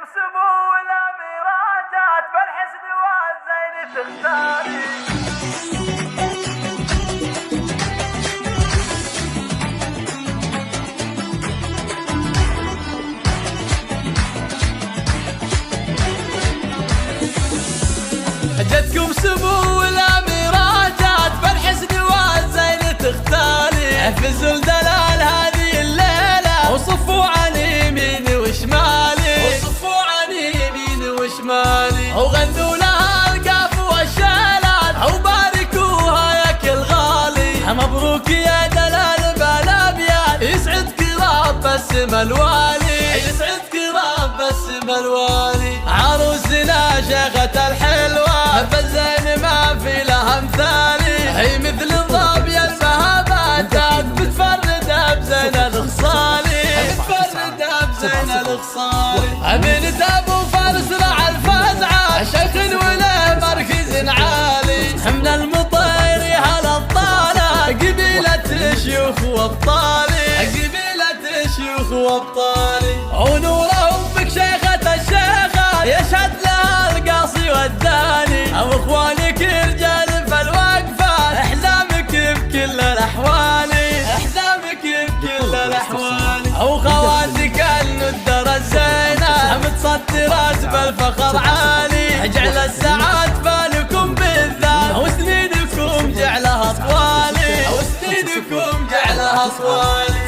سمو الأميرات بالحسن والزين تختاري. جدكم سمو الأميرات بالحسن والزين تختاري. حفزوا الدلال هذه الليلة وصفوا عن يميني وشمالي، وصفوا عن يميني وشمالي، وغنوا لها القاف والشالات وباركوها يا كل غالي. مبروك يا دلال بالابيات، يسعدك رب السما الوالي، يسعدك رب السما الوالي. عروسنا شيخة الحلوة بالزين ما في لها مثالي، هي مثل الظبي المهابات بتفردها بزين الخصالي، بتفردها بزين الخصالي. أمينة أبو فارس رع الفزعة شيخ وله مركز عالي، من المطير هلا الطالة قبيلة شيوخ وابطالي، قبيلة شيوخ وابطالي. ونوره بك شيخة الشيخات يشهد لها القاصي والداني، او اخوانك رجال فالوقفات احزامك بكل الاحوال، احزامك بكل الاحوال. او خواتك الندر الزينة متصدرات بالفخر عالي، اجعل السعاد بالكم بالذات وسنينكم جعلها طوالي، وسنينكم جعلها طوالي.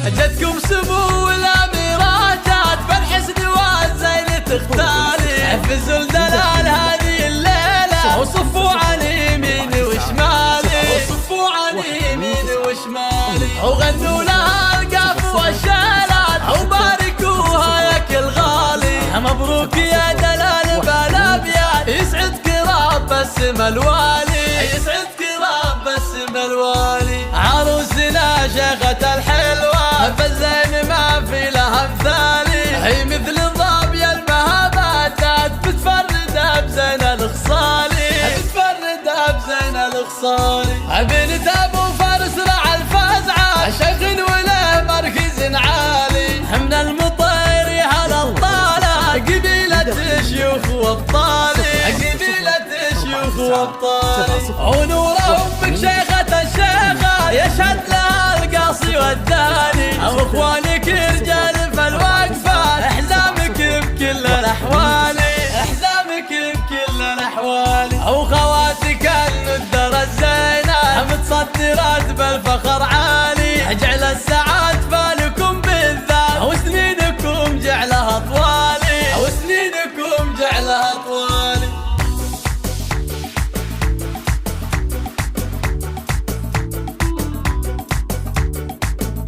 جدكم سمو الأميرات بالحسن والزين تختاري. حفزوا الدلال هذه الليلة وصفوا عن يميني وشمالي، وصفوا عن يميني وشمالي، وغنوا لها القاف والشالات وباركوها يا كل غالي. مبروك يا دلال بالابيات، يسعدك رب السما الوالي، يسعدك رب السما الوالي. عروسنا شيخة الحلوة بالزين ما في لها مثالي، هي مثل الظبي المهابات بتفردها بزين الخصالي، بتفردها بزين الخصالي. أمينة أبو فارس رع الفزعة شيخ وله مركز عالي، من المطير هلا الطالة قبيلة شيوخ وابطالي، قبيلة شيوخ وابطالي. ونوره بك شيخة الشيخات يشهد لها القاصي والداني، او اخوانك رجال فالوقفات احزامك بكل الاحوال، احزامك بكل الاحوال. او خواتك الندر الزينة متصدرات بالفخر عالي، اجعل السعاد بالكم بالذات وسنينكم جعلها طوالي، وسنينكم جعلها طوالي.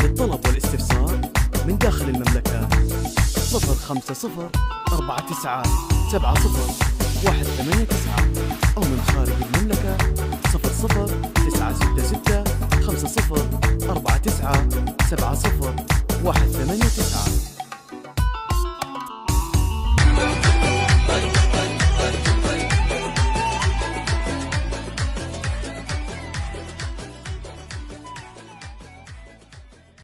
للطلب والاستفسار من داخل المملكة 0504970 189 أو من خارج المملكة 00966 504970 189.